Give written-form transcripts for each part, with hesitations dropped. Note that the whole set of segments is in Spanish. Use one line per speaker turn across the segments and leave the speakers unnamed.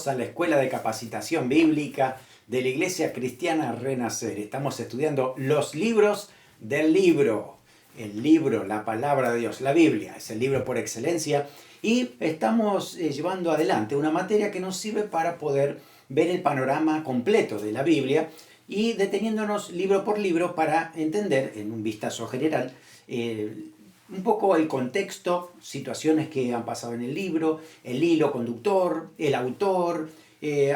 bienvenidos a la Escuela de Capacitación Bíblica de la Iglesia Cristiana Renacer. Estamos estudiando los libros del libro. El libro, la palabra de Dios, la Biblia, es el libro por excelencia. Y estamos llevando adelante una materia que nos sirve para poder ver el panorama completo de la Biblia y deteniéndonos libro por libro para entender, en un vistazo general, un poco el contexto, situaciones que han pasado en el libro, el hilo conductor, el autor,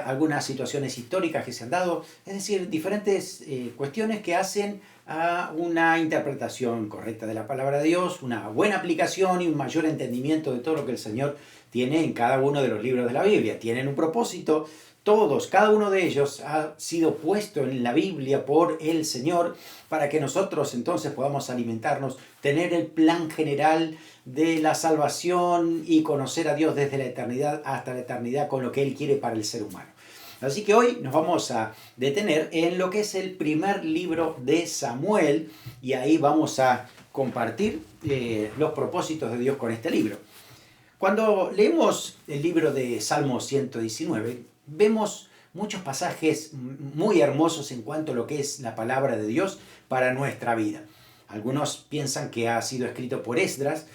algunas situaciones históricas que se han dado, es decir, diferentes cuestiones que hacen a una interpretación correcta de la palabra de Dios, una buena aplicación y un mayor entendimiento de todo lo que el Señor tiene en cada uno de los libros de la Biblia. Tienen un propósito. Todos, cada uno de ellos ha sido puesto en la Biblia por el Señor para que nosotros entonces podamos alimentarnos, tener el plan general de la salvación y conocer a Dios desde la eternidad hasta la eternidad con lo que Él quiere para el ser humano. Así que hoy nos vamos a detener en lo que es el primer libro de Samuel y ahí vamos a compartir los propósitos de Dios con este libro. Cuando leemos el libro de Salmo 119, vemos muchos pasajes muy hermosos en cuanto a lo que es la palabra de Dios para nuestra vida. Algunos piensan que ha sido escrito por Esdras,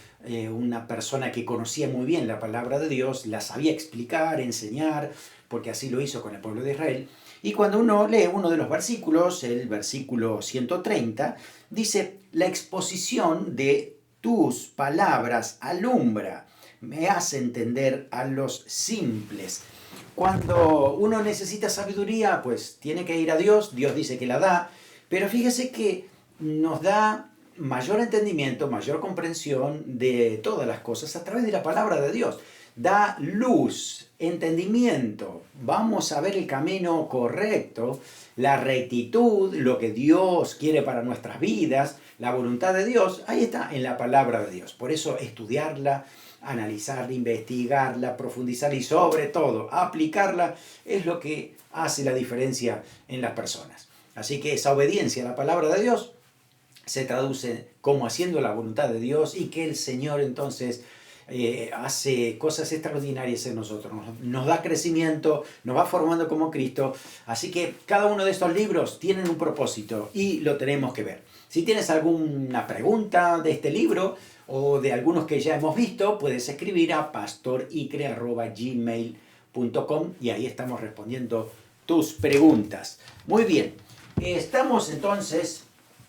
una persona que conocía muy bien la palabra de Dios, la sabía explicar, enseñar, porque así lo hizo con el pueblo de Israel. Y cuando uno lee uno de los versículos, el versículo 130, dice: la exposición de tus palabras alumbra, me hace entender a los simples. Cuando uno necesita sabiduría, pues tiene que ir a Dios. Dios dice que la da, pero fíjese que nos da mayor entendimiento, mayor comprensión de todas las cosas a través de la palabra de Dios. Da luz, entendimiento. Vamos a ver el camino correcto, la rectitud, lo que Dios quiere para nuestras vidas, la voluntad de Dios. Ahí está en la palabra de Dios. Por eso estudiarla, analizarla, investigarla, profundizarla y sobre todo aplicarla es lo que hace la diferencia en las personas. Así que esa obediencia a la palabra de Dios se traduce como haciendo la voluntad de Dios y que el Señor entonces hace cosas extraordinarias en nosotros, nos da crecimiento, nos va formando como Cristo. Así que cada uno de estos libros tienen un propósito y lo tenemos que ver. Si tienes alguna pregunta de este libro o de algunos que ya hemos visto, puedes escribir a pastoricre@gmail.com y ahí estamos respondiendo tus preguntas. Muy bien, estamos entonces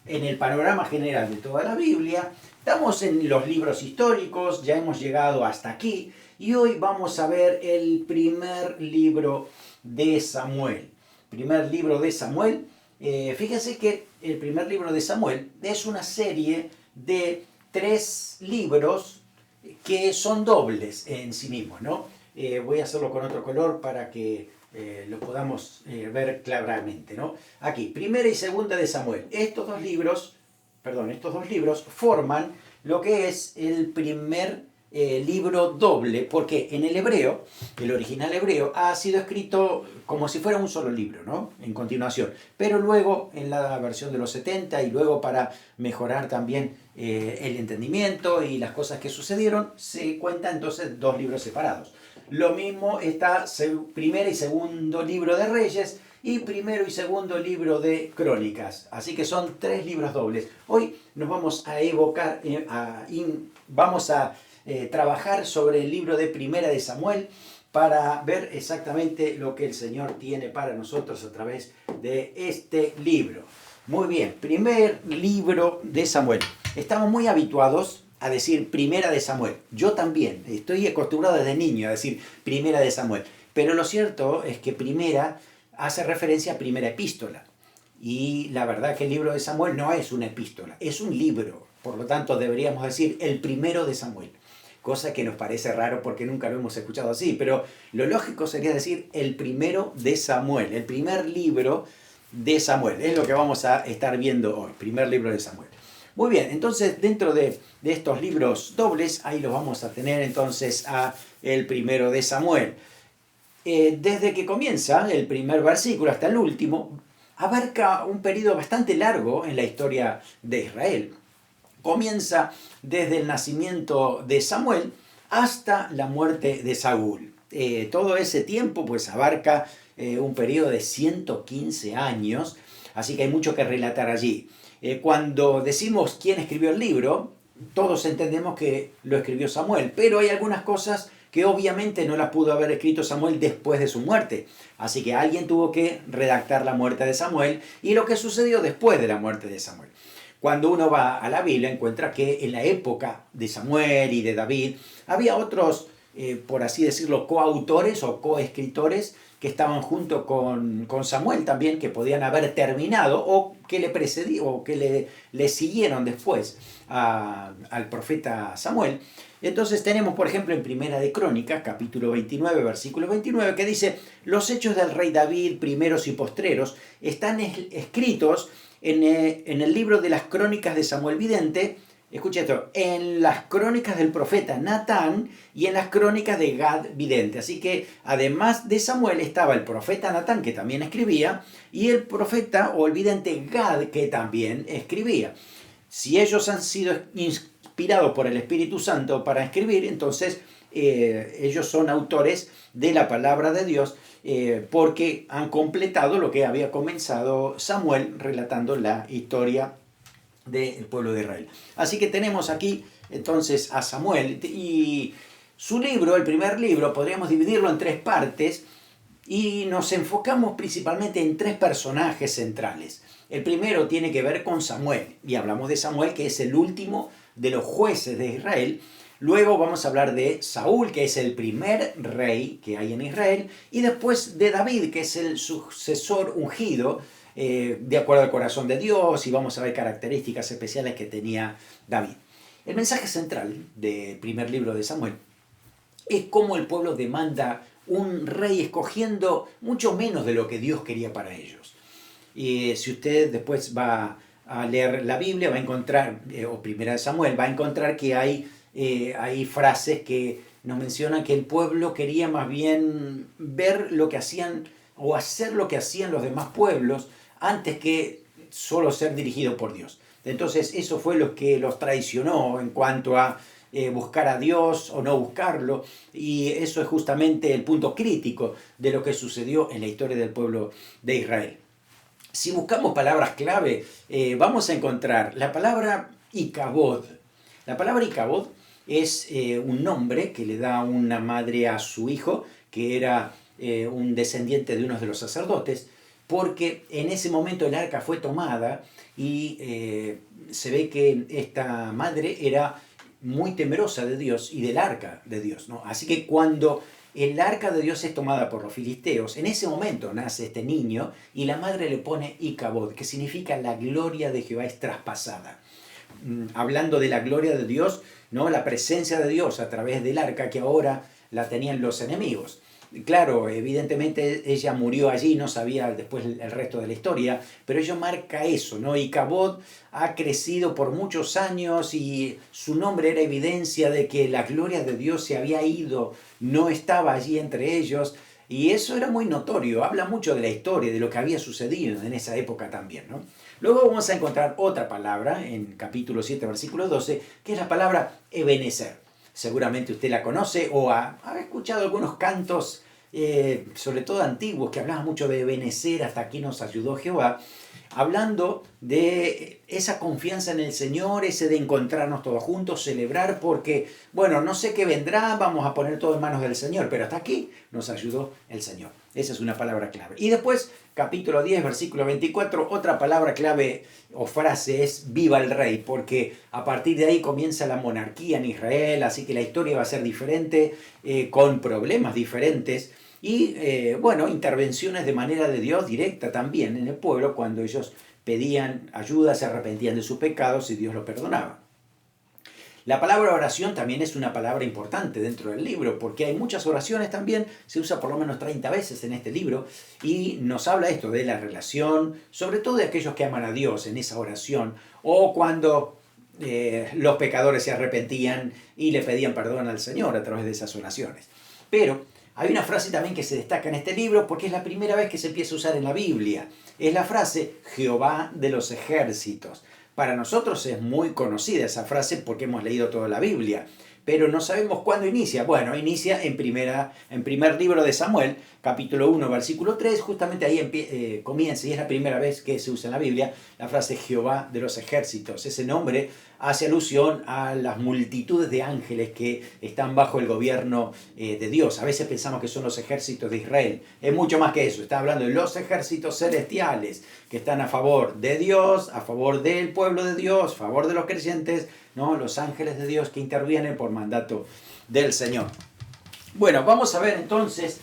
en el panorama general de toda la Biblia. Estamos en los libros históricos, ya hemos llegado hasta aquí y hoy vamos a ver el primer libro de Samuel. Primer libro de Samuel. Fíjense que el primer libro de Samuel es una serie de 3 libros que son dobles en sí mismos, ¿no? Voy a hacerlo con otro color para que lo podamos ver claramente, ¿no? Aquí, primera y segunda de Samuel. Estos dos libros forman lo que es el primer libro doble, porque en el hebreo, el original hebreo, ha sido escrito como si fuera un solo libro, ¿no? En continuación. Pero luego, en la versión de los 70 y luego para mejorar también el entendimiento y las cosas que sucedieron, se cuentan entonces 2 libros separados. Lo mismo está primer y segundo libro de Reyes y primero y segundo libro de Crónicas. Así que son 3 libros dobles. Hoy nos vamos a evocar, vamos a trabajar sobre el libro de Primera de Samuel para ver exactamente lo que el Señor tiene para nosotros a través de este libro. Muy bien, primer libro de Samuel. Estamos muy habituados a decir Primera de Samuel. Yo también, estoy acostumbrado desde niño a decir Primera de Samuel. Pero lo cierto es que Primera hace referencia a Primera Epístola. Y la verdad que el libro de Samuel no es una epístola, es un libro. Por lo tanto, deberíamos decir el primero de Samuel. Cosa que nos parece raro porque nunca lo hemos escuchado así. Pero lo lógico sería decir el primero de Samuel, el primer libro de Samuel. Es lo que vamos a estar viendo hoy, primer libro de Samuel. Muy bien, entonces dentro de estos libros dobles, ahí los vamos a tener entonces a el primero de Samuel. Desde que comienza el primer versículo hasta el último, abarca un periodo bastante largo en la historia de Israel. Comienza desde el nacimiento de Samuel hasta la muerte de Saúl. todo ese tiempo pues abarca un periodo de 115 años, así que hay mucho que relatar allí. Cuando decimos quién escribió el libro, todos entendemos que lo escribió Samuel, pero hay algunas cosas que obviamente no las pudo haber escrito Samuel después de su muerte. Así que alguien tuvo que redactar la muerte de Samuel y lo que sucedió después de la muerte de Samuel. Cuando uno va a la Biblia encuentra que en la época de Samuel y de David había otros, por así decirlo, coautores o coescritores que estaban junto con Samuel también, que podían haber terminado o que le precedieron o que le siguieron después al profeta Samuel. Entonces tenemos, por ejemplo, en Primera de Crónicas, capítulo 29, versículo 29, que dice: los hechos del rey David, primeros y postreros, están escritos en el libro de las crónicas de Samuel Vidente. Escucha esto: en las crónicas del profeta Natán y en las crónicas de Gad Vidente. Así que además de Samuel estaba el profeta Natán, que también escribía, y el profeta o el vidente Gad, que también escribía. Si ellos han sido inspirados por el Espíritu Santo para escribir, entonces ellos son autores de la palabra de Dios, porque han completado lo que había comenzado Samuel relatando la historia del pueblo de Israel. Así que tenemos aquí entonces a Samuel y su libro, el primer libro, podríamos dividirlo en tres partes y nos enfocamos principalmente en tres personajes centrales. El primero tiene que ver con Samuel y hablamos de Samuel, que es el último de los jueces de Israel. Luego vamos a hablar de Saúl, que es el primer rey que hay en Israel, y después de David, que es el sucesor ungido, de acuerdo al corazón de Dios, y vamos a ver características especiales que tenía David. El mensaje central del primer libro de Samuel es cómo el pueblo demanda un rey escogiendo mucho menos de lo que Dios quería para ellos. Y si usted después va a leer la Biblia, va a encontrar, o Primera de Samuel, va a encontrar que hay frases que nos mencionan que el pueblo quería más bien ver lo que hacían o hacer lo que hacían los demás pueblos antes que solo ser dirigido por Dios. Entonces eso fue lo que los traicionó en cuanto a buscar a Dios o no buscarlo, y eso es justamente el punto crítico de lo que sucedió en la historia del pueblo de Israel. Si buscamos palabras clave, vamos a encontrar la palabra Icabod. La palabra Icabod es un nombre que le da una madre a su hijo, que era un descendiente de uno de los sacerdotes, porque en ese momento el arca fue tomada y se ve que esta madre era muy temerosa de Dios y del arca de Dios, ¿no? Así que cuando el arca de Dios es tomada por los filisteos, en ese momento nace este niño y la madre le pone Icabod, que significa la gloria de Jehová es traspasada. Hablando de la gloria de Dios, ¿no? La presencia de Dios a través del arca, que ahora la tenían los enemigos. Claro, evidentemente ella murió allí, no sabía después el resto de la historia, pero ello marca eso, ¿no? Icabod ha crecido por muchos años y su nombre era evidencia de que la gloria de Dios se había ido, no estaba allí entre ellos, y eso era muy notorio, habla mucho de la historia, de lo que había sucedido en esa época también, ¿no? Luego vamos a encontrar otra palabra en capítulo 7, versículo 12, que es la palabra Ebenezer. Seguramente usted la conoce o ha escuchado algunos cantos, sobre todo antiguos, que hablaban mucho de Ebenezer, hasta aquí nos ayudó Jehová, hablando de esa confianza en el Señor, ese de encontrarnos todos juntos, celebrar, porque, bueno, no sé qué vendrá, vamos a poner todo en manos del Señor, pero hasta aquí nos ayudó el Señor. Esa es una palabra clave. Y después, capítulo 10, versículo 24, otra palabra clave o frase es viva el rey, porque a partir de ahí comienza la monarquía en Israel, así que la historia va a ser diferente, con problemas diferentes y, bueno, intervenciones de manera de Dios directa también en el pueblo cuando ellos pedían ayuda, se arrepentían de sus pecados y Dios lo perdonaba. La palabra oración también es una palabra importante dentro del libro, porque hay muchas oraciones también, se usa por lo menos 30 veces en este libro, y nos habla esto de la relación, sobre todo de aquellos que aman a Dios en esa oración, o cuando los pecadores se arrepentían y le pedían perdón al Señor a través de esas oraciones. Pero hay una frase también que se destaca en este libro, porque es la primera vez que se empieza a usar en la Biblia. Es la frase Jehová de los ejércitos. Para nosotros es muy conocida esa frase porque hemos leído toda la Biblia, pero no sabemos cuándo inicia. Bueno, inicia en primer libro de Samuel, capítulo 1, versículo 3, justamente ahí comienza, y es la primera vez que se usa en la Biblia, la frase Jehová de los ejércitos. Ese nombre hace alusión a las multitudes de ángeles que están bajo el gobierno de Dios. A veces pensamos que son los ejércitos de Israel. Es mucho más que eso. Está hablando de los ejércitos celestiales que están a favor de Dios, a favor del pueblo de Dios, a favor de los creyentes, ¿no? Los ángeles de Dios que intervienen por mandato del Señor. Bueno, vamos a ver entonces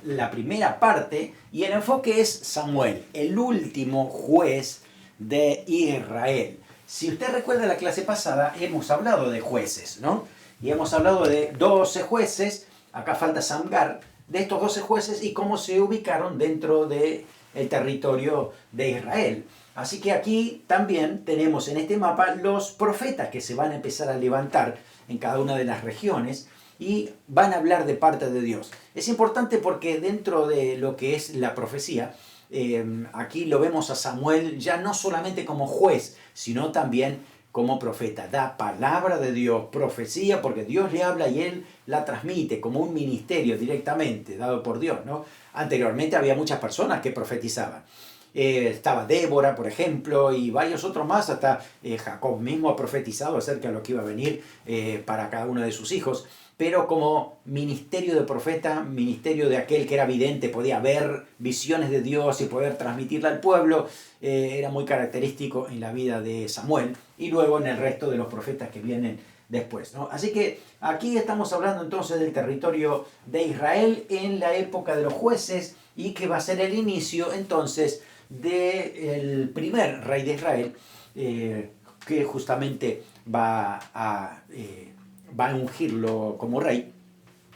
la primera parte, y el enfoque es Samuel, el último juez de Israel. Si usted recuerda la clase pasada, hemos hablado de jueces, ¿no? Y hemos hablado de 12 jueces, acá falta Samgar, de estos 12 jueces y cómo se ubicaron dentro del territorio de Israel. Así que aquí también tenemos en este mapa los profetas que se van a empezar a levantar en cada una de las regiones y van a hablar de parte de Dios. Es importante porque dentro de lo que es la profecía, aquí lo vemos a Samuel ya no solamente como juez, sino también como profeta. Da palabra de Dios, profecía, porque Dios le habla y él la transmite como un ministerio directamente dado por Dios, ¿no? Anteriormente había muchas personas que profetizaban. Estaba Débora, por ejemplo, y varios otros más, hasta Jacob mismo ha profetizado acerca de lo que iba a venir para cada uno de sus hijos, pero como ministerio de profeta, ministerio de aquel que era vidente, podía ver visiones de Dios y poder transmitirla al pueblo, era muy característico en la vida de Samuel y luego en el resto de los profetas que vienen después, ¿no? Así que aquí estamos hablando entonces del territorio de Israel en la época de los jueces y que va a ser el inicio entonces del primer rey de Israel, que justamente va a ungirlo como rey,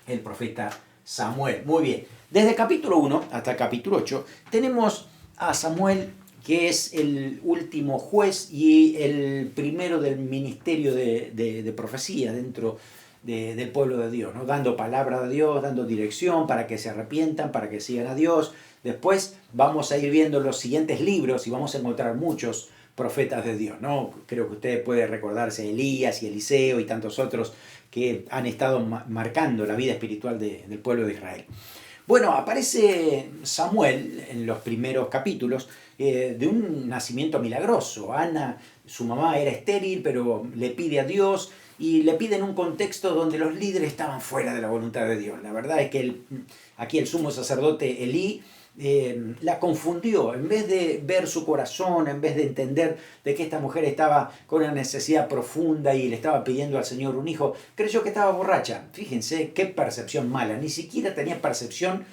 el profeta Samuel. Muy bien, desde el capítulo 1 hasta el capítulo 8 tenemos a Samuel, que es el último juez y el primero del ministerio de profecía dentro del pueblo de Dios, ¿no? Dando palabra de Dios, dando dirección para que se arrepientan, para que sigan a Dios. Después vamos a ir viendo los siguientes libros y vamos a encontrar muchos profetas de Dios, ¿no? Creo que usted puede recordarse Elías y Eliseo y tantos otros que han estado marcando la vida espiritual del pueblo de Israel. Bueno, aparece Samuel en los primeros capítulos de un nacimiento milagroso. Ana, su mamá, era estéril, pero le pide a Dios y le pide en un contexto donde los líderes estaban fuera de la voluntad de Dios. La verdad es que aquí el sumo sacerdote Elí la confundió. En vez de ver su corazón, en vez de entender de que esta mujer estaba con una necesidad profunda y le estaba pidiendo al Señor un hijo, creyó que estaba borracha. Fíjense qué percepción mala, ni siquiera tenía percepción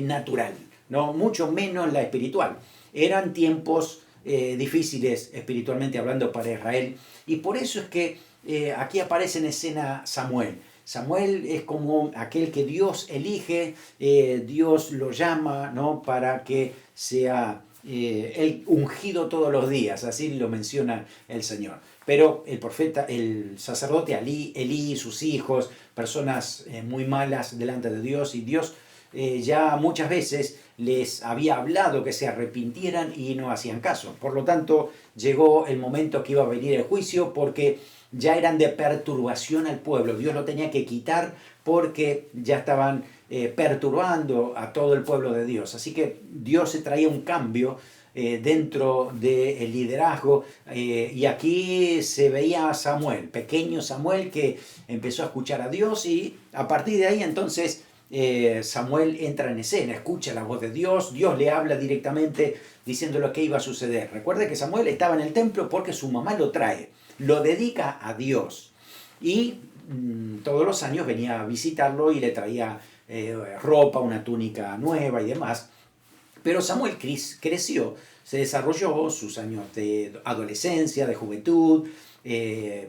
natural, ¿no? Mucho menos la espiritual. Eran tiempos difíciles espiritualmente hablando para Israel, y por eso es que aquí aparece en escena Samuel. Samuel es como aquel que Dios elige, Dios lo llama, ¿no? Para que sea el ungido todos los días, así lo menciona el Señor. Pero el profeta, el sacerdote Elí, sus hijos, personas muy malas delante de Dios, y Dios ya muchas veces les había hablado que se arrepintieran y no hacían caso. Por lo tanto, llegó el momento que iba a venir el juicio, porque ya eran de perturbación al pueblo. Dios lo tenía que quitar porque ya estaban perturbando a todo el pueblo de Dios. Así que Dios se traía un cambio dentro del liderazgo, y aquí se veía a Samuel, pequeño Samuel, que empezó a escuchar a Dios, y a partir de ahí entonces Samuel entra en escena, escucha la voz de Dios, Dios le habla directamente diciendo lo que iba a suceder. Recuerde que Samuel estaba en el templo porque su mamá lo trae, lo dedica a Dios, y todos los años venía a visitarlo y le traía ropa, una túnica nueva y demás. Pero Samuel creció, se desarrolló sus años de adolescencia, de juventud,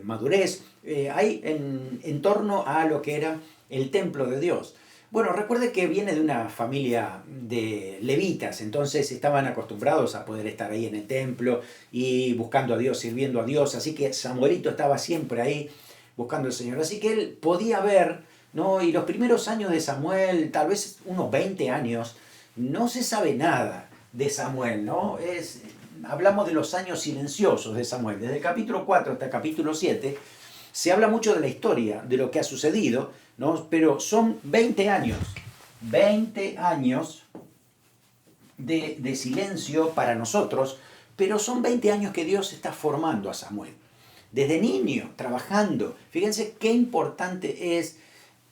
madurez, ahí en torno a lo que era el templo de Dios. Bueno, recuerde que viene de una familia de levitas, entonces estaban acostumbrados a poder estar ahí en el templo y buscando a Dios, sirviendo a Dios, así que Samuelito estaba siempre ahí buscando al Señor, así que él podía ver, ¿no? Y los primeros años de Samuel, tal vez unos 20 años, no se sabe nada de Samuel, ¿no? Hablamos de los años silenciosos de Samuel, desde el capítulo 4 hasta el capítulo 7, Se habla mucho de la historia, de lo que ha sucedido, ¿no? Pero son 20 años de silencio para nosotros, pero son 20 años que Dios está formando a Samuel. Desde niño, trabajando. Fíjense qué importante es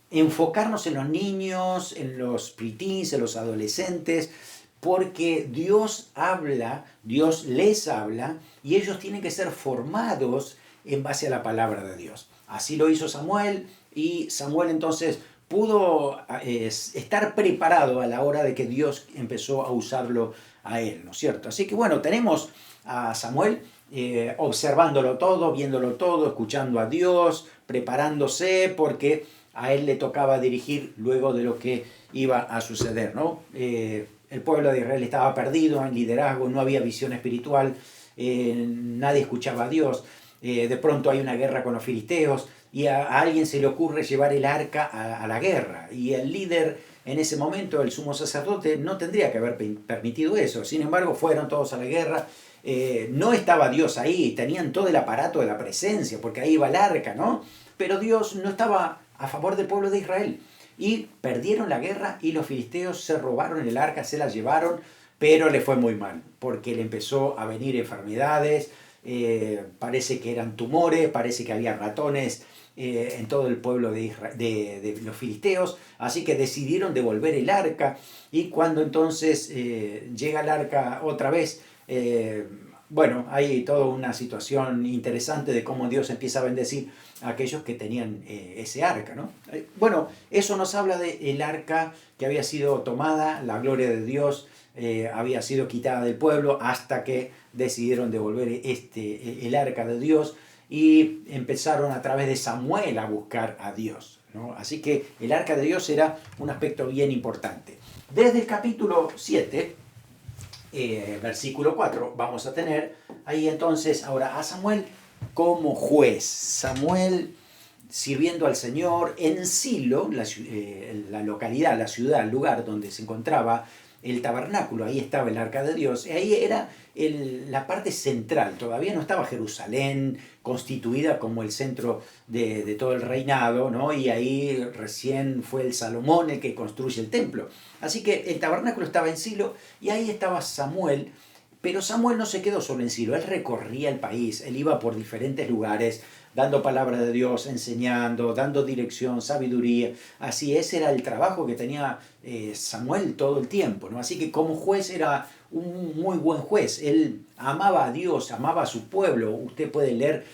enfocarnos en los niños, en los preteens, en los adolescentes, porque Dios habla, Dios les habla, y ellos tienen que ser formados en base a la palabra de Dios. Así lo hizo Samuel, y Samuel entonces pudo estar preparado a la hora de que Dios empezó a usarlo a él, ¿no es cierto? Así que bueno, tenemos a Samuel observándolo todo, viéndolo todo, escuchando a Dios, preparándose, porque a él le tocaba dirigir luego de lo que iba a suceder, ¿no? El pueblo de Israel estaba perdido en liderazgo, no había visión espiritual, nadie escuchaba a Dios. De pronto hay una guerra con los filisteos y a alguien se le ocurre llevar el arca a la guerra. Y el líder en ese momento, el sumo sacerdote, no tendría que haber permitido eso. Sin embargo, fueron todos a la guerra. No estaba Dios ahí, tenían todo el aparato de la presencia, porque ahí iba el arca, ¿no? Pero Dios no estaba a favor del pueblo de Israel. Y perdieron la guerra y los filisteos se robaron el arca, se la llevaron, pero le fue muy mal, porque le empezó a venir enfermedades, parece que eran tumores, parece que había ratones en todo el pueblo de los filisteos, así que decidieron devolver el arca, y cuando entonces llega el arca otra vez, bueno, hay toda una situación interesante de cómo Dios empieza a bendecir a aquellos que tenían ese arca, ¿no? Bueno, eso nos habla del arca que había sido tomada, la gloria de Dios había sido quitada del pueblo hasta que decidieron devolver el arca de Dios, y empezaron a través de Samuel a buscar a Dios, ¿no? Así que el arca de Dios era un aspecto bien importante. Desde el capítulo 7, versículo 4, vamos a tener ahí entonces ahora a Samuel como juez. Samuel sirviendo al Señor en Silo, la localidad, la ciudad, el lugar donde se encontraba el tabernáculo. Ahí estaba el arca de Dios, y ahí era la parte central. Todavía no estaba Jerusalén constituida como el centro de todo el reinado, ¿no? Y ahí recién fue el Salomón el que construye el templo. Así que el tabernáculo estaba en Silo, y ahí estaba Samuel. Pero Samuel no se quedó solo en Silo, él recorría el país, él iba por diferentes lugares, dando palabra de Dios, enseñando, dando dirección, sabiduría. Así, ese era el trabajo que tenía Samuel todo el tiempo, ¿no? Así que como juez era un muy buen juez. Él amaba a Dios, amaba a su pueblo. Usted puede leer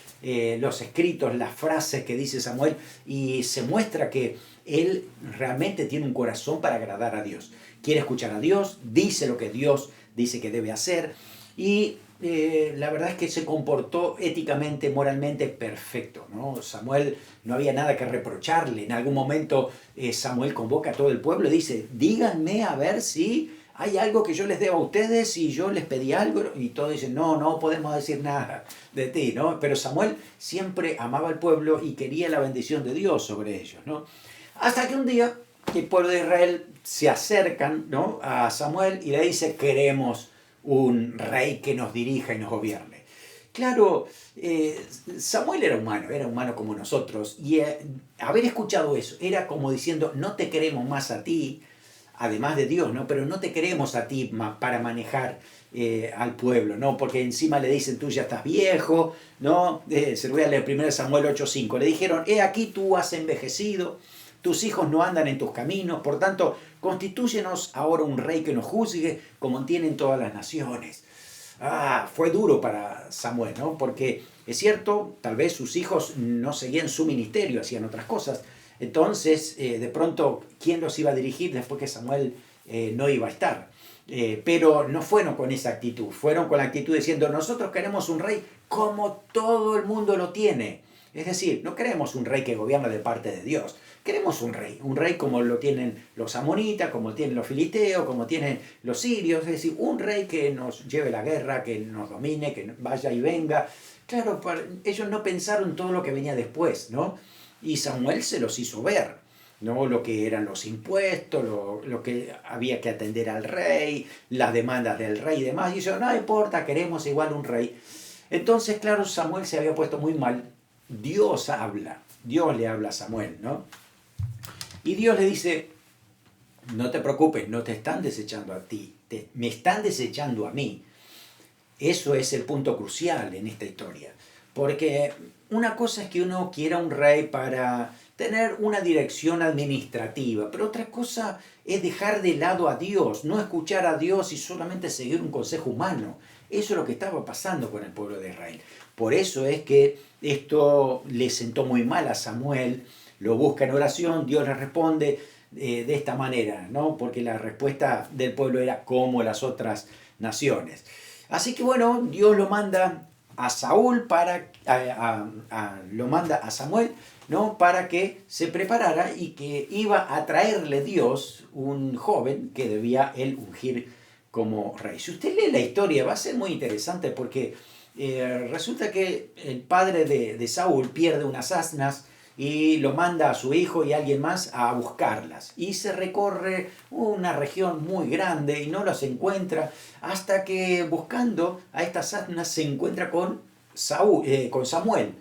los escritos, las frases que dice Samuel, y se muestra que él realmente tiene un corazón para agradar a Dios. Quiere escuchar a Dios, dice lo que Dios dice que debe hacer, y la verdad es que se comportó éticamente, moralmente perfecto, ¿no? Samuel, no había nada que reprocharle. En algún momento Samuel convoca a todo el pueblo y dice: díganme a ver si hay algo que yo les deba a ustedes, si yo les pedí algo. Y todos dicen: no podemos decir nada de ti, ¿no? Pero Samuel siempre amaba al pueblo y quería la bendición de Dios sobre ellos, ¿no? Hasta que un día el pueblo de Israel se acercan, ¿no?, a Samuel y le dice: queremos un rey que nos dirija y nos gobierne. Claro, Samuel era humano como nosotros, y haber escuchado eso era como diciendo: no te queremos más a ti, además de Dios, ¿no? Pero no te queremos a ti para manejar al pueblo, ¿no? Porque encima le dicen: tú ya estás viejo, ¿no? Se lo voy a leer 1 Samuel 8:5. Le dijeron: he aquí tú has envejecido, tus hijos no andan en tus caminos, por tanto, constitúyenos ahora un rey que nos juzgue como tienen todas las naciones. Fue duro para Samuel, ¿no? Porque es cierto, tal vez sus hijos no seguían su ministerio, hacían otras cosas. Entonces, de pronto, ¿quién los iba a dirigir después que Samuel no iba a estar? Pero no fueron con esa actitud, fueron con la actitud diciendo: nosotros queremos un rey como todo el mundo lo tiene. Es decir, no queremos un rey que gobierna de parte de Dios. Queremos un rey como lo tienen los amonitas, como tienen los filisteos, como tienen los sirios. Es decir, un rey que nos lleve la guerra, que nos domine, que vaya y venga. Claro, ellos no pensaron todo lo que venía después, ¿no? Y Samuel se los hizo ver, ¿no? Lo que eran los impuestos, lo que había que atender al rey, las demandas del rey y demás. Y dice: no importa, queremos igual un rey. Entonces, claro, Samuel se había puesto muy mal, Dios habla, Dios le habla a Samuel, ¿no? Y Dios le dice, no te preocupes, no te están desechando a ti, me están desechando a mí. Eso es el punto crucial en esta historia. Porque una cosa es que uno quiera un rey para tener una dirección administrativa, pero otra cosa es dejar de lado a Dios, no escuchar a Dios y solamente seguir un consejo humano. Eso es lo que estaba pasando con el pueblo de Israel. Por eso es que esto le sentó muy mal a Samuel, lo busca en oración, Dios le responde de esta manera, ¿no? Porque la respuesta del pueblo era como las otras naciones. Así que bueno, Dios lo manda a Saúl lo manda a Samuel, ¿no? Para que se preparara y que iba a traerle Dios un joven que debía él ungir como rey. Si usted lee la historia va a ser muy interesante porque resulta que el padre de Saúl pierde unas asnas y lo manda a su hijo y a alguien más a buscarlas. Y se recorre una región muy grande y no las encuentra hasta que buscando a estas asnas se encuentra con Samuel.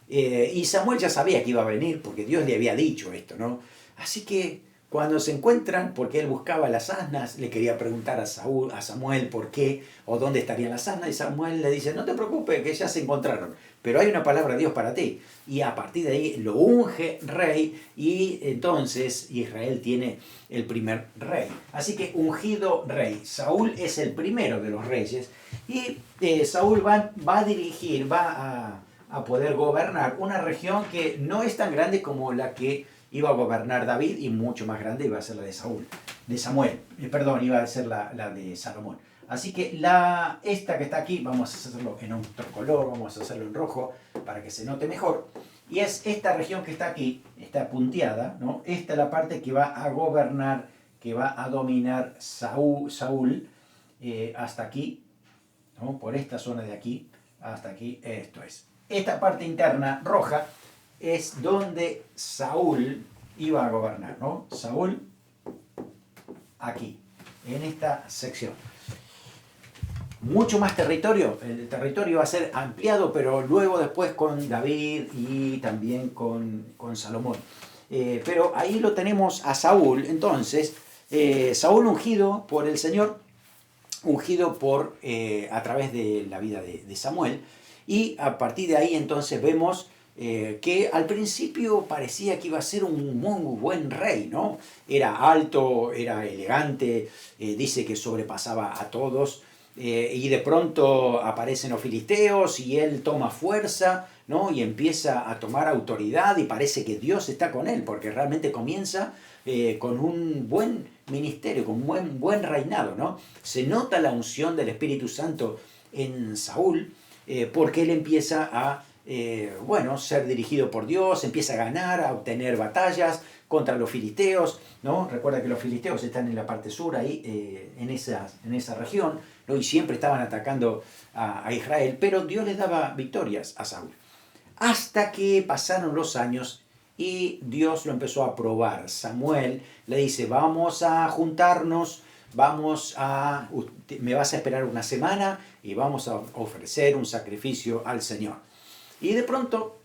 Y Samuel ya sabía que iba a venir porque Dios le había dicho esto, ¿no? Así que cuando se encuentran, porque él buscaba las asnas, le quería preguntar a Samuel por qué o dónde estarían las asnas, y Samuel le dice, no te preocupes, que ya se encontraron, pero hay una palabra de Dios para ti. Y a partir de ahí lo unge rey y entonces Israel tiene el primer rey. Así que ungido rey. Saúl es el primero de los reyes y Saúl va a dirigir, va a poder gobernar una región que no es tan grande como la que iba a gobernar David y mucho más grande iba a ser la de Samuel, iba a ser la de Salomón. Así que esta que está aquí, vamos a hacerlo en otro color, vamos a hacerlo en rojo para que se note mejor. Y es esta región que está aquí, está punteada, ¿no? Esta es la parte que va a gobernar, que va a dominar Saúl hasta aquí, ¿no? Por esta zona de aquí, hasta aquí, esto es. Esta parte interna roja es donde Saúl iba a gobernar, ¿no? Saúl aquí, en esta sección. Mucho más territorio, el territorio va a ser ampliado, pero luego después con David y también con Salomón. Pero ahí lo tenemos a Saúl, entonces, Saúl ungido por el Señor, ungido a través de la vida de Samuel, y a partir de ahí entonces vemos que al principio parecía que iba a ser un muy buen rey, ¿no? Era alto, era elegante, dice que sobrepasaba a todos, y de pronto aparecen los filisteos y él toma fuerza, ¿no? Y empieza a tomar autoridad y parece que Dios está con él, porque realmente comienza con un buen ministerio, con un buen reinado, ¿no? Se nota la unción del Espíritu Santo en Saúl, porque él empieza a ser dirigido por Dios, empieza a ganar, a obtener batallas contra los filisteos, ¿no? Recuerda que los filisteos están en la parte sur, ahí, en esa región, ¿no? Y siempre estaban atacando a Israel, pero Dios les daba victorias a Saúl. Hasta que pasaron los años y Dios lo empezó a probar. Samuel le dice, vamos a juntarnos, me vas a esperar una semana y vamos a ofrecer un sacrificio al Señor. Y de pronto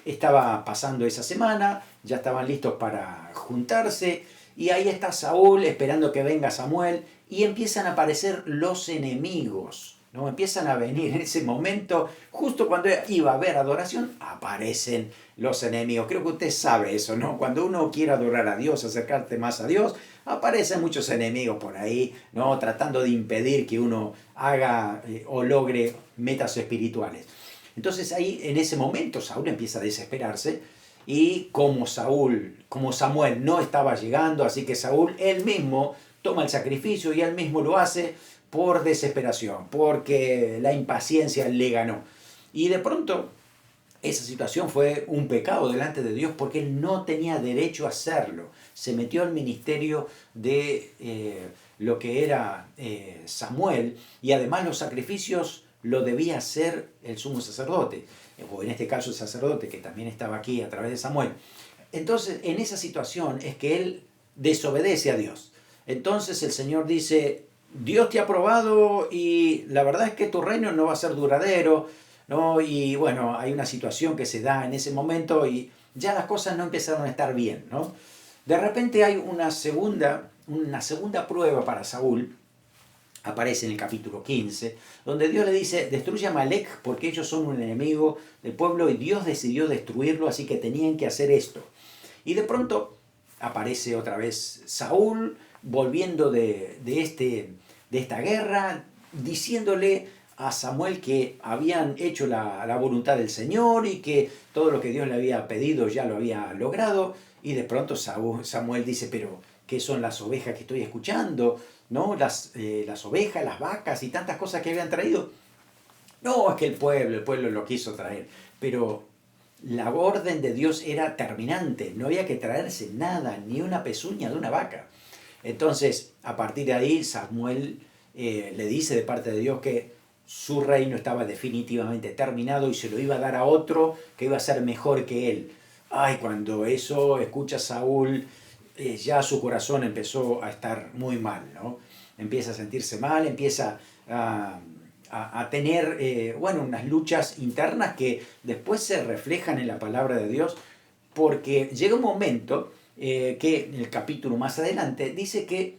estaba pasando esa semana, ya estaban listos para juntarse, y ahí está Saúl esperando que venga Samuel, y empiezan a aparecer los enemigos, ¿no? Empiezan a venir en ese momento, justo cuando iba a haber adoración, aparecen los enemigos. Creo que usted sabe eso, ¿no? Cuando uno quiere adorar a Dios, acercarte más a Dios, aparecen muchos enemigos por ahí, ¿no? Tratando de impedir que uno haga o logre metas espirituales. Entonces ahí, en ese momento, Saúl empieza a desesperarse, y como Samuel no estaba llegando, así que Saúl él mismo toma el sacrificio y él mismo lo hace por desesperación, porque la impaciencia le ganó. Y de pronto esa situación fue un pecado delante de Dios porque él no tenía derecho a hacerlo. Se metió al ministerio de lo que era Samuel, y además los sacrificios lo debía hacer el sumo sacerdote, o en este caso el sacerdote que también estaba aquí a través de Samuel. Entonces, en esa situación es que él desobedece a Dios. Entonces el Señor dice, Dios te ha probado y la verdad es que tu reino no va a ser duradero, ¿no? Y bueno, hay una situación que se da en ese momento y ya las cosas no empezaron a estar bien, ¿no? De repente hay una segunda prueba para Saúl, aparece en el capítulo 15, donde Dios le dice, destruye a Amalek porque ellos son un enemigo del pueblo y Dios decidió destruirlo, así que tenían que hacer esto. Y de pronto aparece otra vez Saúl volviendo de esta guerra, diciéndole a Samuel que habían hecho la voluntad del Señor y que todo lo que Dios le había pedido ya lo había logrado. Y de pronto Samuel dice, pero ¿qué son las ovejas que estoy escuchando? ¿No? Las ovejas, las vacas y tantas cosas que habían traído. No, es que el pueblo lo quiso traer. Pero la orden de Dios era terminante, no había que traerse nada, ni una pezuña de una vaca. Entonces, a partir de ahí, Samuel le dice de parte de Dios que su reino estaba definitivamente terminado y se lo iba a dar a otro que iba a ser mejor que él. Ay, cuando eso escucha Saúl, ya su corazón empezó a estar muy mal, ¿no? Empieza a sentirse mal, empieza a tener, bueno, unas luchas internas que después se reflejan en la palabra de Dios, porque llega un momento que en el capítulo más adelante dice que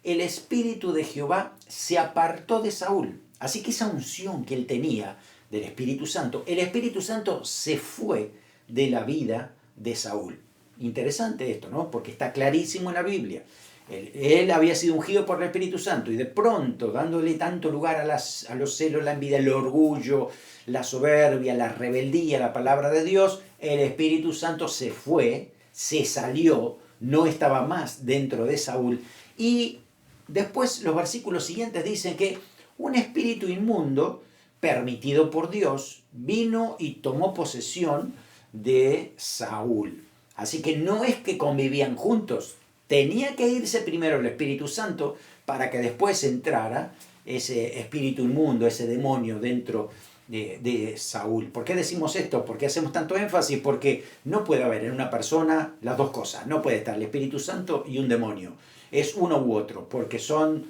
el Espíritu de Jehová se apartó de Saúl. Así que esa unción que él tenía del Espíritu Santo, el Espíritu Santo se fue de la vida de Saúl. Interesante esto, ¿no? Porque está clarísimo en la Biblia. Él había sido ungido por el Espíritu Santo y de pronto, dándole tanto lugar a los celos, la envidia, el orgullo, la soberbia, la rebeldía, la palabra de Dios, el Espíritu Santo se fue, se salió, no estaba más dentro de Saúl. Y después los versículos siguientes dicen que un espíritu inmundo, permitido por Dios, vino y tomó posesión de Saúl. Así que no es que convivían juntos, tenía que irse primero el Espíritu Santo para que después entrara ese espíritu inmundo, ese demonio dentro de Saúl. ¿Por qué decimos esto? ¿Por qué hacemos tanto énfasis? Porque no puede haber en una persona las dos cosas. No puede estar el Espíritu Santo y un demonio. Es uno u otro, porque son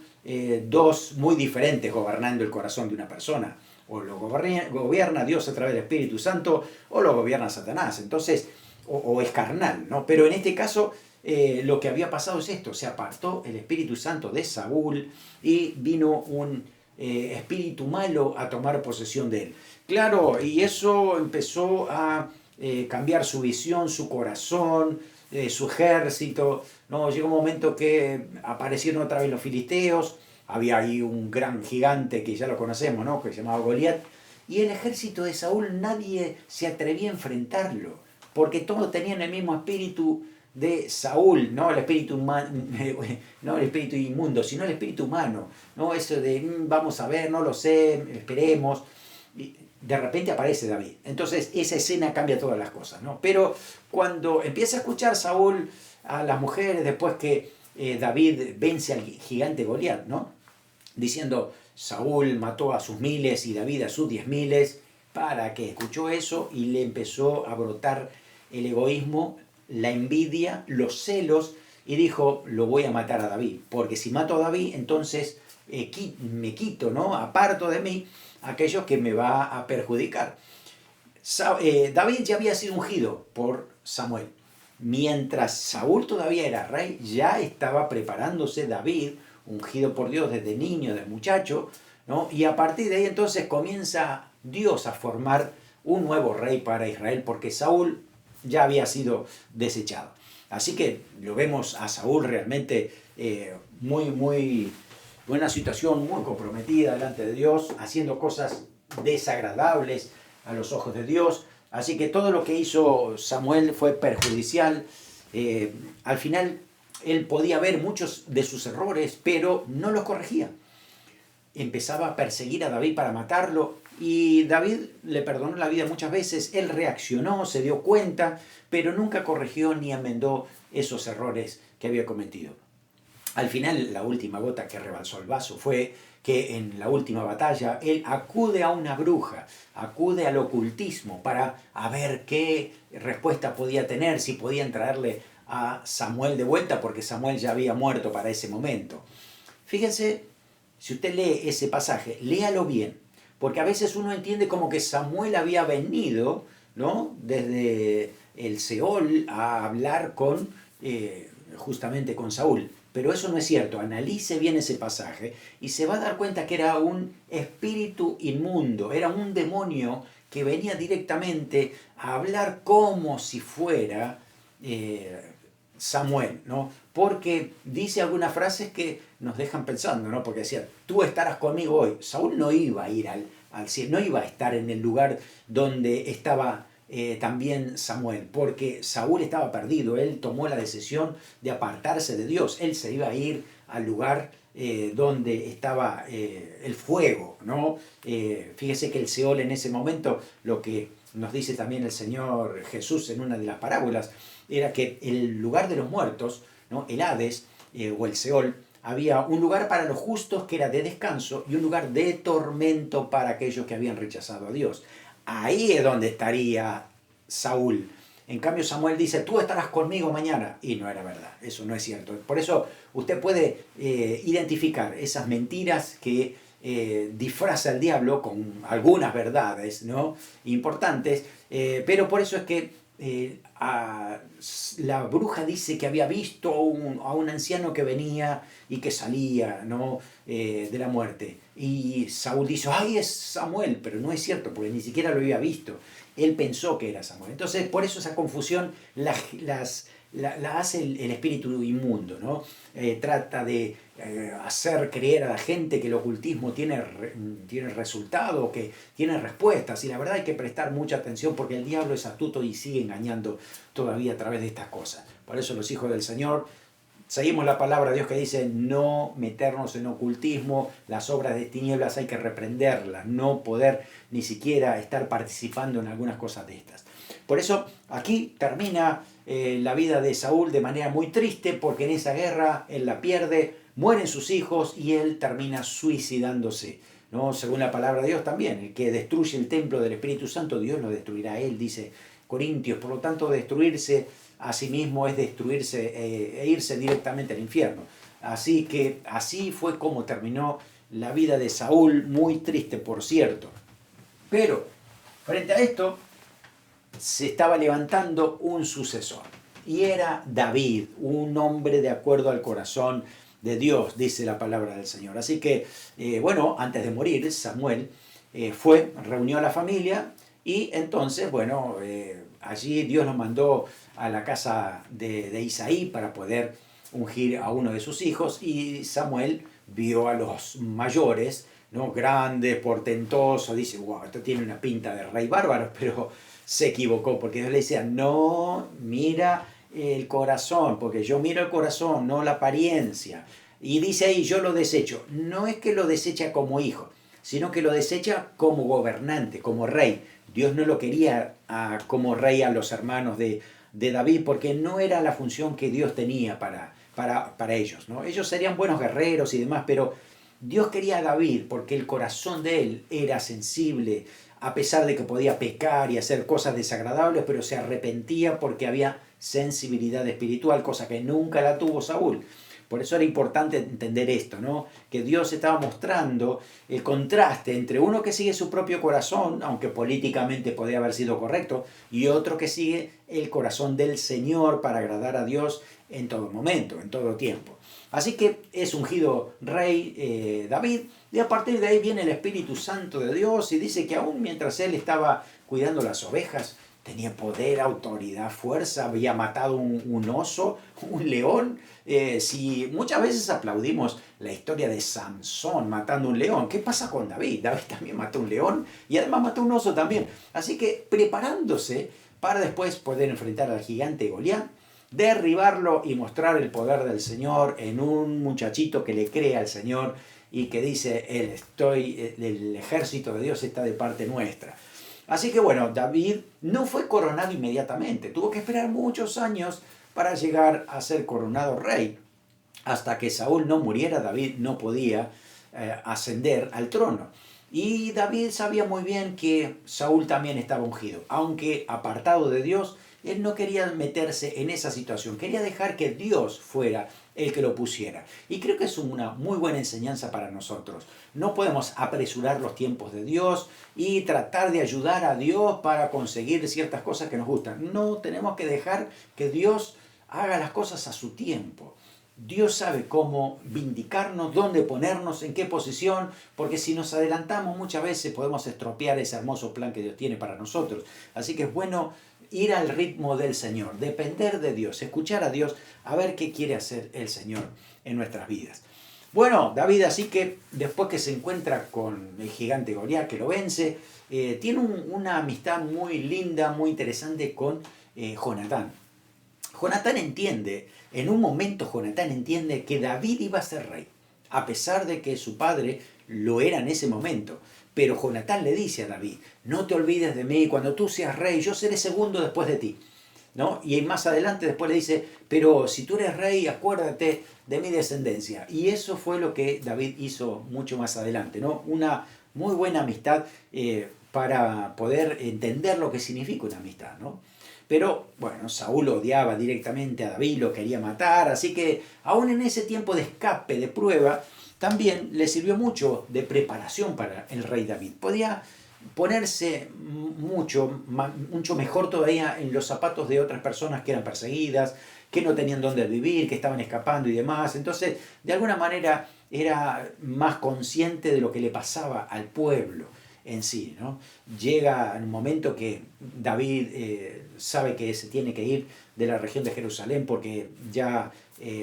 dos muy diferentes gobernando el corazón de una persona. O lo gobierna Dios a través del Espíritu Santo o lo gobierna Satanás. Entonces, o es carnal, ¿no? Pero en este caso lo que había pasado es esto, se apartó el Espíritu Santo de Saúl y vino un espíritu malo a tomar posesión de él. Claro, y eso empezó a cambiar su visión, su corazón, su ejército, ¿no? Llegó un momento que aparecieron otra vez los filisteos, había ahí un gran gigante que ya lo conocemos, ¿no? Que se llamaba Goliat, y el ejército de Saúl nadie se atrevía a enfrentarlo, porque todos tenían el mismo espíritu de Saúl, no el espíritu no el espíritu inmundo, sino el espíritu humano, no eso de vamos a ver, no lo sé, esperemos. Y de repente aparece David. Entonces esa escena cambia todas las cosas, ¿no? Pero cuando empieza a escuchar Saúl a las mujeres después que David vence al gigante Goliat, ¿no? Diciendo Saúl mató a sus miles y David a sus 10.000, para que escuchó eso y le empezó a brotar el egoísmo, la envidia, los celos, y dijo, lo voy a matar a David, porque si mato a David, entonces me quito, ¿no? Aparto de mí aquellos que me va a perjudicar. David ya había sido ungido por Samuel. Mientras Saúl todavía era rey, ya estaba preparándose David, ungido por Dios desde niño, desde muchacho, ¿no? Y a partir de ahí entonces comienza Dios a formar un nuevo rey para Israel, porque Saúl ya había sido desechado. Así que lo vemos a Saúl realmente muy buena situación, muy comprometida delante de Dios, haciendo cosas desagradables a los ojos de Dios. Así que todo lo que hizo Samuel fue perjudicial. Al final él podía ver muchos de sus errores, pero no los corregía. Empezaba a perseguir a David para matarlo y David le perdonó la vida muchas veces. Él reaccionó, se dio cuenta, pero nunca corrigió ni enmendó esos errores que había cometido. Al final, la última gota que rebalsó el vaso fue que en la última batalla él acude a una bruja, acude al ocultismo para ver qué respuesta podía tener, si podían traerle a Samuel de vuelta, porque Samuel ya había muerto para ese momento. Fíjense, si usted lee ese pasaje, léalo bien, porque a veces uno entiende como que Samuel había venido, ¿no?, desde el Seol a hablar con, justamente con Saúl. Pero eso no es cierto. Analice bien ese pasaje y se va a dar cuenta que era un espíritu inmundo, era un demonio que venía directamente a hablar como si fuera Samuel, ¿no? Porque dice algunas frases que nos dejan pensando, ¿no? Porque decía, tú estarás conmigo hoy. Saúl no iba a ir al cielo, no iba a estar en el lugar donde estaba también Samuel, porque Saúl estaba perdido. Él tomó la decisión de apartarse de Dios. Él se iba a ir al lugar donde estaba el fuego, ¿no? Fíjese que el Seol en ese momento, lo que nos dice también el Señor Jesús en una de las parábolas, era que el lugar de los muertos, ¿no?, el Hades o el Seol, había un lugar para los justos que era de descanso y un lugar de tormento para aquellos que habían rechazado a Dios. Ahí es donde estaría Saúl. En cambio Samuel dice, tú estarás conmigo mañana. Y no era verdad, eso no es cierto. Por eso usted puede identificar esas mentiras que disfraza el diablo con algunas verdades, ¿no?, importantes, pero por eso es que la bruja dice que había visto a un anciano que venía y que salía, ¿no?, de la muerte. Y Saúl dice, ¡ay, es Samuel! Pero no es cierto, porque ni siquiera lo había visto. Él pensó que era Samuel. Entonces, por eso esa confusión la hace el espíritu inmundo, ¿no? Trata de hacer creer a la gente que el ocultismo tiene resultado, que tiene respuestas. Y la verdad hay que prestar mucha atención porque el diablo es astuto y sigue engañando todavía a través de estas cosas. Por eso los hijos del Señor seguimos la palabra de Dios que dice no meternos en ocultismo, las obras de tinieblas hay que reprenderlas, no poder ni siquiera estar participando en algunas cosas de estas. Por eso aquí termina la vida de Saúl de manera muy triste, porque en esa guerra él la pierde, mueren sus hijos y él termina suicidándose, ¿no? Según la palabra de Dios también, el que destruye el templo del Espíritu Santo, Dios lo destruirá a él, dice Corintios. Por lo tanto, destruirse a sí mismo es destruirse e irse directamente al infierno. Así que así fue como terminó la vida de Saúl, muy triste, por cierto. Pero frente a esto se estaba levantando un sucesor y era David, un hombre de acuerdo al corazón de Dios, dice la palabra del Señor. Así que, bueno, antes de morir, Samuel reunió a la familia y entonces, bueno, allí Dios lo mandó a la casa de Isaí para poder ungir a uno de sus hijos, y Samuel vio a los mayores, ¿no?, grandes, portentosos, dice, wow, esto tiene una pinta de rey bárbaro, pero se equivocó, porque Dios le decía, no, mira el corazón, porque yo miro el corazón, no la apariencia. Y dice ahí, yo lo desecho. No es que lo desecha como hijo, sino que lo desecha como gobernante, como rey. Dios no lo quería como rey a los hermanos de David, porque no era la función que Dios tenía para ellos, ¿no? Ellos serían buenos guerreros y demás, pero Dios quería a David porque el corazón de él era sensible, a pesar de que podía pecar y hacer cosas desagradables, pero se arrepentía porque había sensibilidad espiritual, cosa que nunca la tuvo Saúl. Por eso era importante entender esto, ¿no?, que Dios estaba mostrando el contraste entre uno que sigue su propio corazón, aunque políticamente podía haber sido correcto, y otro que sigue el corazón del Señor para agradar a Dios en todo momento, en todo tiempo. Así que es ungido rey David, y a partir de ahí viene el Espíritu Santo de Dios y dice que aún mientras él estaba cuidando las ovejas, tenía poder, autoridad, fuerza, había matado un oso, un león. Si muchas veces aplaudimos la historia de Sansón matando un león, ¿qué pasa con David? David también mató un león y además mató un oso también. Así que preparándose para después poder enfrentar al gigante Goliat, derribarlo y mostrar el poder del Señor en un muchachito que le cree al Señor y que dice, el ejército de Dios está de parte nuestra. Así que bueno, David no fue coronado inmediatamente, tuvo que esperar muchos años para llegar a ser coronado rey. Hasta que Saúl no muriera, David no podía ascender al trono. Y David sabía muy bien que Saúl también estaba ungido, aunque apartado de Dios, él no quería meterse en esa situación, quería dejar que Dios fuera el que lo pusiera. Y creo que es una muy buena enseñanza para nosotros. No podemos apresurar los tiempos de Dios y tratar de ayudar a Dios para conseguir ciertas cosas que nos gustan. No, tenemos que dejar que Dios haga las cosas a su tiempo. Dios sabe cómo vindicarnos, dónde ponernos, en qué posición, porque si nos adelantamos muchas veces podemos estropear ese hermoso plan que Dios tiene para nosotros. Así que es bueno ir al ritmo del Señor, depender de Dios, escuchar a Dios, a ver qué quiere hacer el Señor en nuestras vidas. Bueno, David, así que después que se encuentra con el gigante Goliat, que lo vence, tiene una amistad muy linda, muy interesante con Jonatán. Jonatán entiende, en un momento Jonatán entiende que David iba a ser rey, a pesar de que su padre lo era en ese momento. Pero Jonatán le dice a David, no te olvides de mí, cuando tú seas rey, yo seré segundo después de ti, ¿no? Y más adelante después le dice, pero si tú eres rey, acuérdate de mi descendencia. Y eso fue lo que David hizo mucho más adelante, ¿no? Una muy buena amistad para poder entender lo que significa una amistad, ¿no? Pero bueno, Saúl odiaba directamente a David, lo quería matar, así que aún en ese tiempo de escape, de prueba, también le sirvió mucho de preparación para el rey David. Podía ponerse mucho mejor todavía en los zapatos de otras personas que eran perseguidas, que no tenían dónde vivir, que estaban escapando y demás. Entonces, de alguna manera era más consciente de lo que le pasaba al pueblo en sí, ¿no? Llega en un momento que David sabe que se tiene que ir de la región de Jerusalén porque ya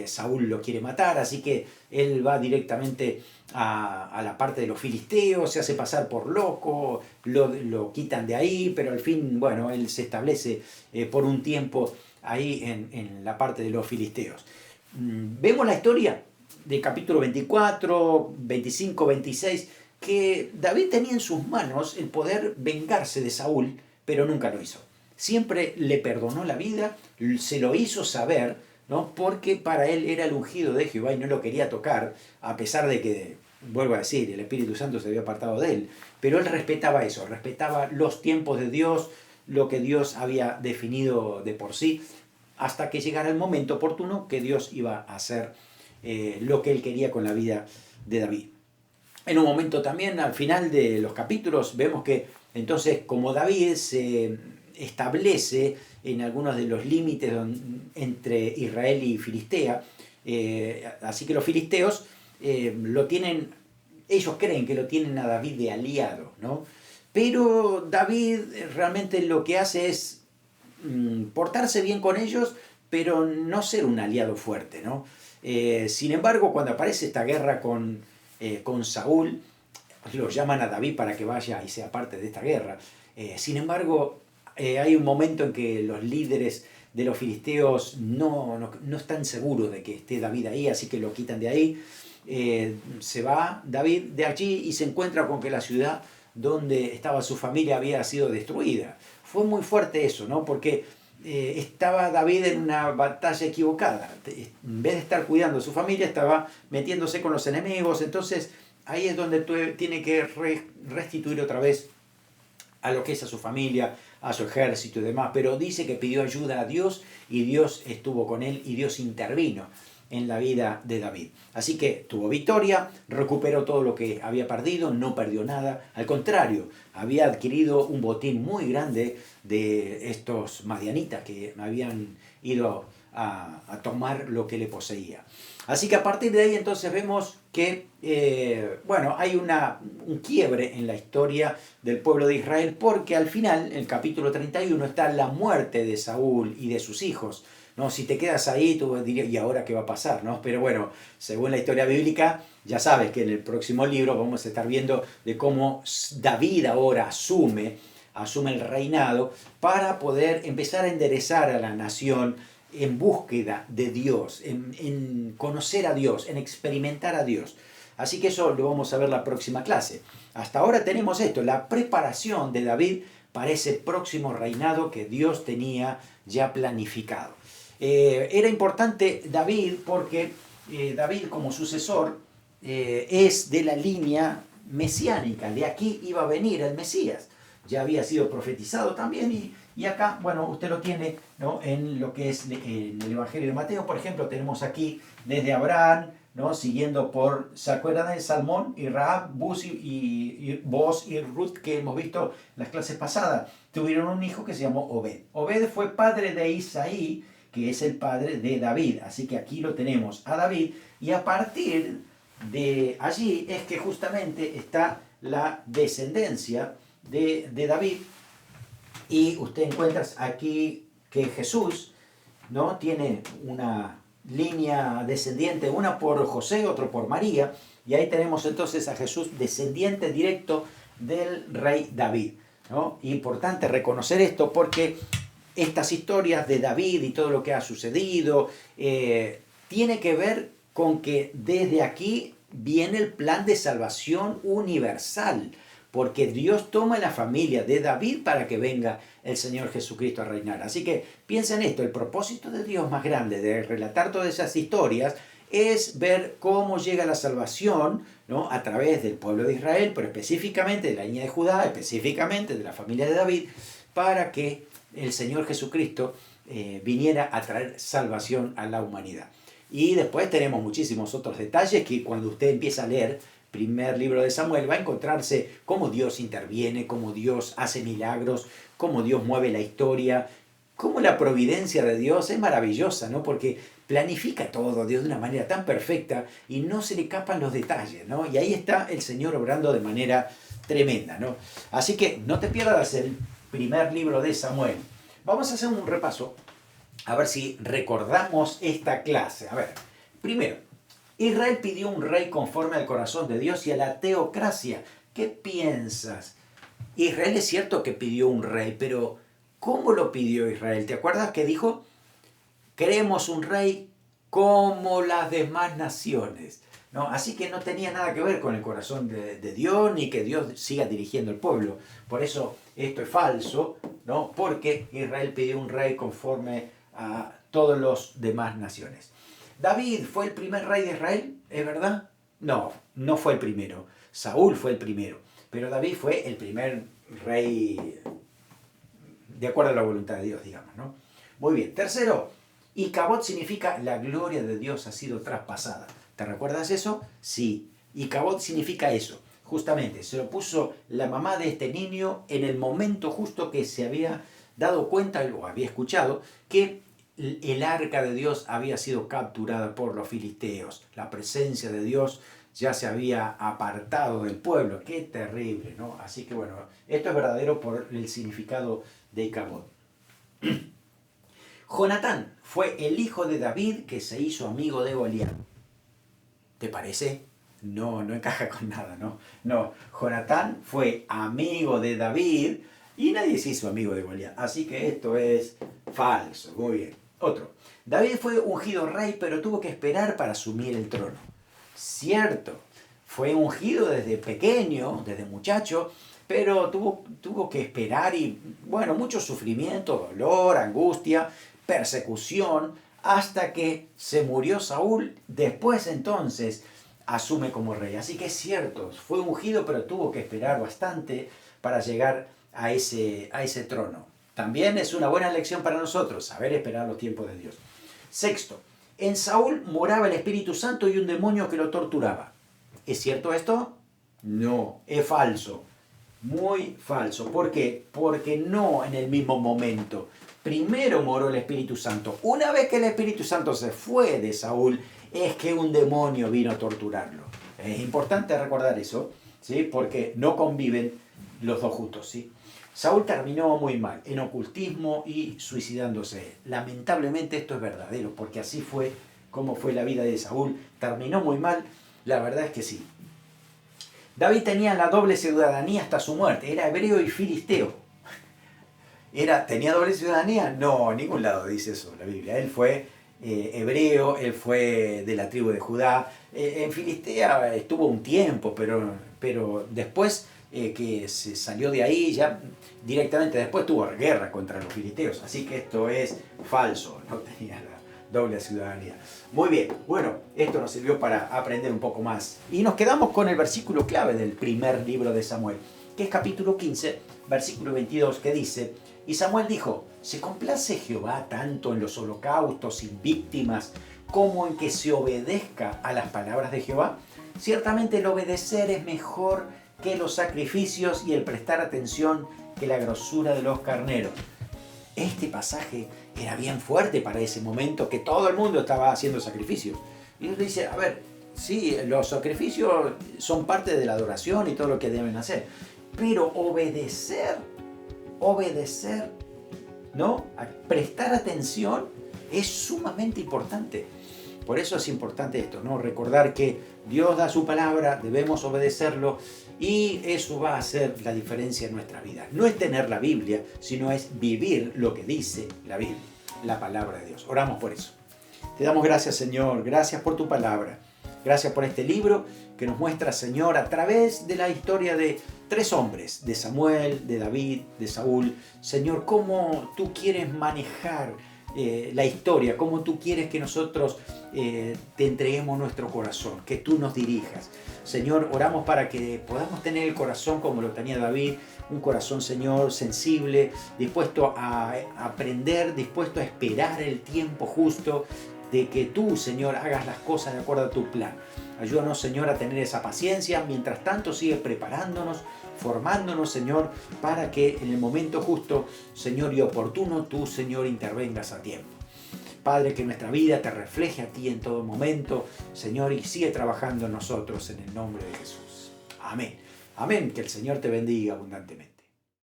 Saúl lo quiere matar, así que él va directamente a la parte de los filisteos, se hace pasar por loco, lo quitan de ahí, pero al fin, bueno, él se establece por un tiempo ahí en la parte de los filisteos. Vemos la historia del capítulo 24, 25, 26, que David tenía en sus manos el poder vengarse de Saúl, pero nunca lo hizo. Siempre le perdonó la vida, se lo hizo saber, ¿no? Porque para él era el ungido de Jehová y no lo quería tocar, a pesar de que, vuelvo a decir, el Espíritu Santo se había apartado de él. Pero él respetaba eso, respetaba los tiempos de Dios, lo que Dios había definido de por sí, hasta que llegara el momento oportuno que Dios iba a hacer lo que él quería con la vida de David. En un momento también, al final de los capítulos, vemos que entonces como David se establece en algunos de los límites entre Israel y Filistea, así que los filisteos lo tienen, ellos creen que lo tienen a David de aliado, ¿no? Pero David realmente lo que hace es portarse bien con ellos, pero no ser un aliado fuerte, ¿no? Sin embargo, cuando aparece esta guerra con Saúl, lo llaman a David para que vaya y sea parte de esta guerra. Sin embargo, hay un momento en que los líderes de los filisteos no están seguros de que esté David ahí, así que lo quitan de ahí. Se va David de allí y se encuentra con que la ciudad donde estaba su familia había sido destruida. Fue muy fuerte eso, ¿no? Porque estaba David en una batalla equivocada. En vez de estar cuidando a su familia, estaba metiéndose con los enemigos. Entonces, ahí es donde tiene que restituir otra vez a lo que es a su familia, a su ejército y demás. Pero dice que pidió ayuda a Dios y Dios estuvo con él y Dios intervino en la vida de David. Así que tuvo victoria, recuperó todo lo que había perdido, no perdió nada. Al contrario, había adquirido un botín muy grande de estos madianitas que habían ido a tomar lo que le poseía. Así que a partir de ahí entonces vemos que hay un quiebre en la historia del pueblo de Israel, porque al final, en el capítulo 31, está la muerte de Saúl y de sus hijos. ¿No? Si te quedas ahí, tú dirías, ¿y ahora qué va a pasar? ¿No? Pero bueno, según la historia bíblica, ya sabes que en el próximo libro vamos a estar viendo de cómo David ahora asume el reinado para poder empezar a enderezar a la nación en búsqueda de Dios, en conocer a Dios, en experimentar a Dios. Así que eso lo vamos a ver la próxima clase. Hasta ahora tenemos esto, la preparación de David para ese próximo reinado que Dios tenía ya planificado. Era importante David porque David como sucesor es de la línea mesiánica, de aquí iba a venir el Mesías. ya había sido profetizado también y acá, bueno, usted lo tiene, ¿no? En lo que es en el Evangelio de Mateo, por ejemplo, tenemos aquí desde Abraham, ¿no? Siguiendo por, ¿se acuerdan de Salmón y Rahab, Boaz y Ruth que hemos visto en las clases pasadas? Tuvieron un hijo que se llamó Obed. Obed fue padre de Isaí, que es el padre de David. Así que aquí lo tenemos a David y a partir de allí es que justamente está la descendencia de David y usted encuentra aquí que Jesús, ¿no? Tiene una línea descendiente, una por José, otro por María, y ahí tenemos entonces a Jesús descendiente directo del rey David, ¿no? Importante reconocer esto porque estas historias de David y todo lo que ha sucedido tiene que ver con que desde aquí viene el plan de salvación universal, porque Dios toma la familia de David para que venga el Señor Jesucristo a reinar. Así que piensa en esto, el propósito de Dios más grande de relatar todas esas historias es ver cómo llega la salvación, ¿no? A través del pueblo de Israel, pero específicamente de la línea de Judá, específicamente de la familia de David, para que el Señor Jesucristo viniera a traer salvación a la humanidad. Y después tenemos muchísimos otros detalles que cuando usted empieza a leer primer libro de Samuel va a encontrarse cómo Dios interviene, cómo Dios hace milagros, cómo Dios mueve la historia, cómo la providencia de Dios es maravillosa, ¿no? Porque planifica todo Dios de una manera tan perfecta y no se le escapan los detalles, ¿no? Y ahí está el Señor obrando de manera tremenda, ¿no? Así que no te pierdas el primer libro de Samuel. Vamos a hacer un repaso, a ver si recordamos esta clase. A ver, primero, Israel pidió un rey conforme al corazón de Dios y a la teocracia. ¿Qué piensas? Israel es cierto que pidió un rey, pero ¿cómo lo pidió Israel? ¿Te acuerdas que dijo? Queremos un rey como las demás naciones, ¿no? Así que no tenía nada que ver con el corazón de Dios, ni que Dios siga dirigiendo el pueblo. Por eso esto es falso, ¿no? Porque Israel pidió un rey conforme a todas las demás naciones. ¿David fue el primer rey de Israel? ¿Es verdad? No, no fue el primero. Saúl fue el primero. Pero David fue el primer rey de acuerdo a la voluntad de Dios, digamos, ¿no? Muy bien. Tercero, Icabod significa la gloria de Dios ha sido traspasada. ¿Te recuerdas eso? Sí. Icabod significa eso. Justamente, se lo puso la mamá de este niño en el momento justo que se había dado cuenta o había escuchado que el arca de Dios había sido capturada por los filisteos. La presencia de Dios ya se había apartado del pueblo. ¡Qué terrible!, ¿no? Así que bueno, esto es verdadero por el significado de Icabod. Jonatán fue el hijo de David que se hizo amigo de Goliat. ¿Te parece? No, no encaja con nada, ¿no? No, Jonatán fue amigo de David y nadie se hizo amigo de Goliat. Así que esto es falso. Muy bien. Otro. David fue ungido rey, pero tuvo que esperar para asumir el trono. Cierto. Fue ungido desde pequeño, desde muchacho, pero tuvo que esperar y, bueno, mucho sufrimiento, dolor, angustia, persecución, hasta que se murió Saúl. Después entonces asume como rey. Así que es cierto, fue ungido, pero tuvo que esperar bastante para llegar a ese trono. También es una buena lección para nosotros, saber esperar los tiempos de Dios. Sexto, en Saúl moraba el Espíritu Santo y un demonio que lo torturaba. ¿Es cierto esto? No, es falso. Muy falso. ¿Por qué? Porque no en el mismo momento. Primero moró el Espíritu Santo. Una vez que el Espíritu Santo se fue de Saúl, es que un demonio vino a torturarlo. Es importante recordar eso, ¿sí? Porque no conviven los dos juntos, ¿sí? Saúl terminó muy mal, en ocultismo y suicidándose. Lamentablemente esto es verdadero, porque así fue como fue la vida de Saúl. Terminó muy mal, la verdad es que sí. David tenía la doble ciudadanía hasta su muerte, era hebreo y filisteo. ¿Tenía doble ciudadanía? No, en ningún lado dice eso la Biblia. Él fue hebreo, él fue de la tribu de Judá. En Filistea estuvo un tiempo, pero después que se salió de ahí, ya directamente después tuvo guerra contra los filisteos. Así que esto es falso, no tenía la doble ciudadanía. Muy bien, bueno, esto nos sirvió para aprender un poco más. Y nos quedamos con el versículo clave del primer libro de Samuel. que es capítulo 15, versículo 22, que dice: y Samuel dijo: ¿se complace Jehová tanto en los holocaustos sin víctimas como en que se obedezca a las palabras de Jehová? Ciertamente el obedecer es mejor que los sacrificios y el prestar atención que la grosura de los carneros. Este pasaje era bien fuerte para ese momento, que todo el mundo estaba haciendo sacrificios. Y Dios le dice: a ver, sí, los sacrificios son parte de la adoración y todo lo que deben hacer, pero obedecer, ¿no? A prestar atención es sumamente importante. Por eso es importante esto, ¿no? Recordar que Dios da su palabra, debemos obedecerlo, y eso va a hacer la diferencia en nuestra vida. No es tener la Biblia, sino es vivir lo que dice la Biblia, la palabra de Dios. Oramos por eso. Te damos gracias, Señor. Gracias por tu palabra. Gracias por este libro que nos muestra, Señor, a través de la historia de 3 hombres, de Samuel, de David, de Saúl. Señor, cómo tú quieres manejar la historia, cómo tú quieres que nosotros te entreguemos nuestro corazón, que tú nos dirijas. Señor, oramos para que podamos tener el corazón como lo tenía David, un corazón, Señor, sensible, dispuesto a aprender, dispuesto a esperar el tiempo justo de que tú, Señor, hagas las cosas de acuerdo a tu plan. Ayúdanos, Señor, a tener esa paciencia. Mientras tanto, sigue preparándonos, formándonos, Señor, para que en el momento justo, Señor, y oportuno, tú, Señor, intervengas a tiempo. Padre, que nuestra vida te refleje a ti en todo momento, Señor, y sigue trabajando en nosotros en el nombre de Jesús. Amén. Amén. Que el Señor te bendiga abundantemente.